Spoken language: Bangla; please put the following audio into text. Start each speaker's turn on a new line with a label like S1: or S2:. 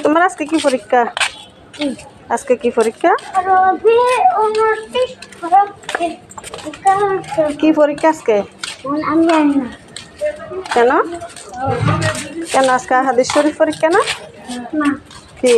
S1: তোমার আজকে কি পরীক্ষা? আজকে কি পরীক্ষা? কি পরীক্ষা আজকে?
S2: আমি জানি না
S1: কেন কেন আজকে হাদিস শরীফ পরীক্ষা না?
S2: না
S1: কি